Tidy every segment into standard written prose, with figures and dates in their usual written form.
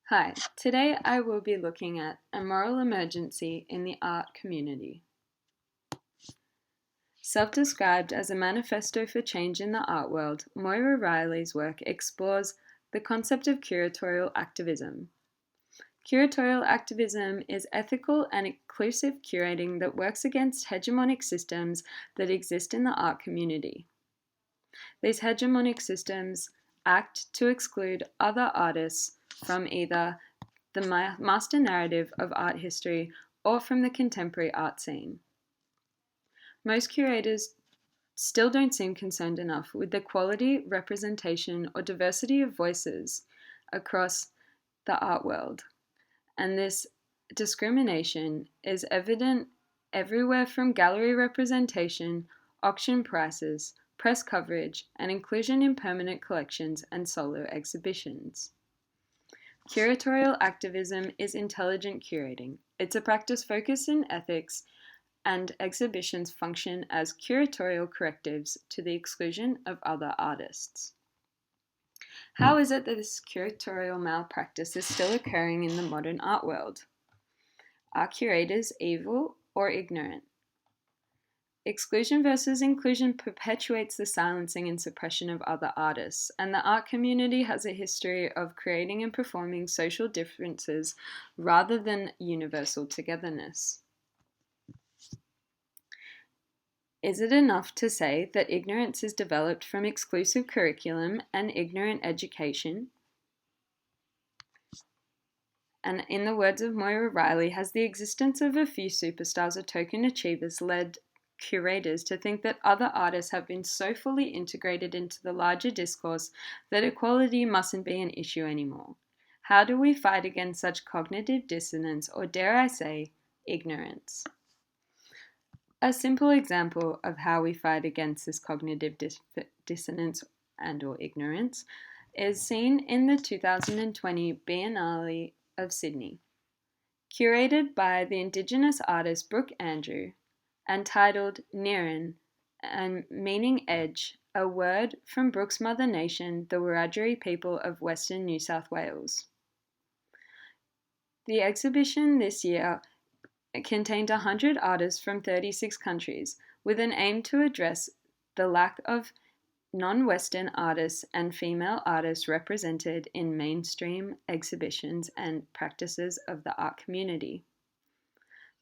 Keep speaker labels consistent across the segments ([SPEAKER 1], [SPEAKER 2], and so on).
[SPEAKER 1] Hi, today I will be looking at a moral emergency in the art community. Self-described as a manifesto for change in the art world, Moira Riley's work explores the concept of curatorial activism. Curatorial activism is ethical and inclusive curating that works against hegemonic systems that exist in the art community. These hegemonic systems act to exclude other artists from either the master narrative of art history or from the contemporary art scene. Most curators still don't seem concerned enough with the quality, representation, or diversity of voices across the art world, and this discrimination is evident everywhere from gallery representation, auction prices, press coverage, and inclusion in permanent collections and solo exhibitions. Curatorial activism is intelligent curating. It's a practice focused in ethics, and exhibitions function as curatorial correctives to the exclusion of other artists. How is it that this curatorial malpractice is still occurring in the modern art world? Are curators evil or ignorant? Exclusion versus inclusion perpetuates the silencing and suppression of other artists, and the art community has a history of creating and performing social differences rather than universal togetherness. Is it enough to say that ignorance is developed from exclusive curriculum and ignorant education? And in the words of Moira Riley, has the existence of a few superstars or token achievers led curators to think that other artists have been so fully integrated into the larger discourse that equality mustn't be an issue anymore? How do we fight against such cognitive dissonance, or dare I say, ignorance? A simple example of how we fight against this cognitive dissonance and/or ignorance is seen in the 2020 Biennale of Sydney. Curated by the Indigenous artist Brooke Andrew and titled Niran, and meaning edge, a word from Brooke's mother nation, the Wiradjuri people of Western New South Wales. The exhibition this year contained 100 artists from 36 countries, with an aim to address the lack of non-Western artists and female artists represented in mainstream exhibitions and practices of the art community.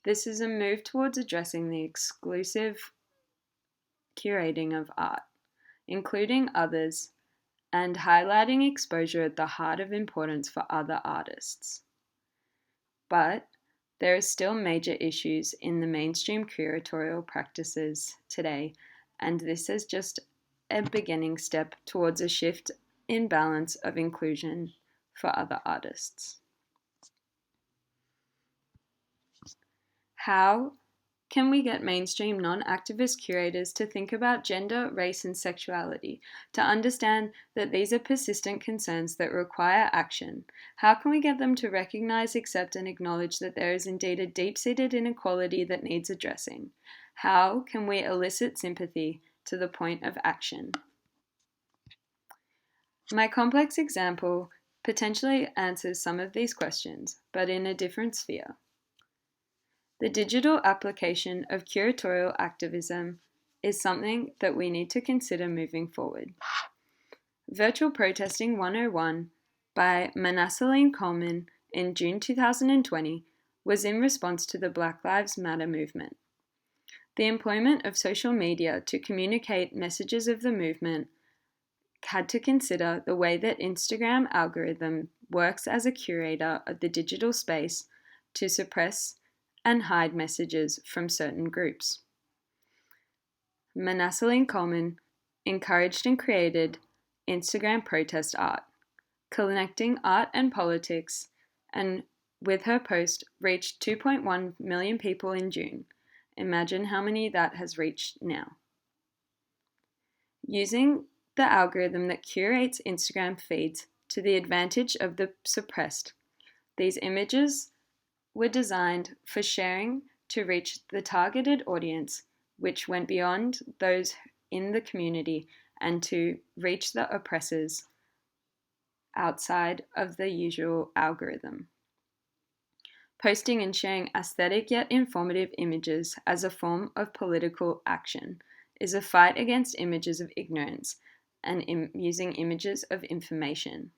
[SPEAKER 1] This is a move towards addressing the exclusive curating of art, including others, and highlighting exposure at the heart of importance for other artists. But there are still major issues in the mainstream curatorial practices today, and this is just a beginning step towards a shift in balance of inclusion for other artists. How can we get mainstream non-activist curators to think about gender, race, and sexuality, to understand that these are persistent concerns that require action? How can we get them to recognize, accept, and acknowledge that there is indeed a deep-seated inequality that needs addressing? How can we elicit sympathy to the point of action? My complex example potentially answers some of these questions, but in a different sphere. The digital application of curatorial activism is something that we need to consider moving forward. Virtual Protesting 101 by Manassaline Coleman in June 2020 was in response to the Black Lives Matter movement. The employment of social media to communicate messages of the movement had to consider the way that Instagram algorithm works as a curator of the digital space to suppress and hide messages from certain groups. Manassaline Coleman encouraged and created Instagram protest art, connecting art and politics, and with her post reached 2.1 million people in June. Imagine how many that has reached now. Using the algorithm that curates Instagram feeds to the advantage of the suppressed, these images were designed for sharing to reach the targeted audience, which went beyond those in the community, and to reach the oppressors outside of the usual algorithm. Posting and sharing aesthetic yet informative images as a form of political action is a fight against images of ignorance and using images of information.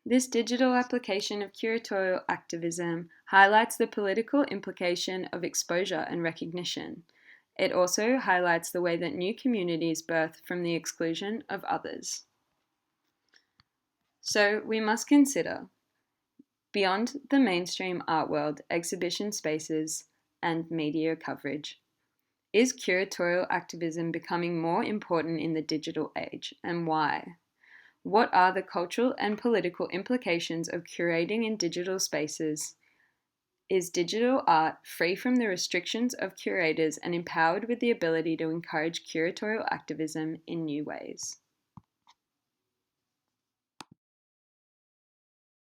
[SPEAKER 1] This digital application of curatorial activism highlights the political implication of exposure and recognition. It also highlights the way that new communities birth from the exclusion of others. So we must consider, beyond the mainstream art world, exhibition spaces, and media coverage, is curatorial activism becoming more important in the digital age, and why? What are the cultural and political implications of curating in digital spaces? Is digital art free from the restrictions of curators and empowered with the ability to encourage curatorial activism in new ways?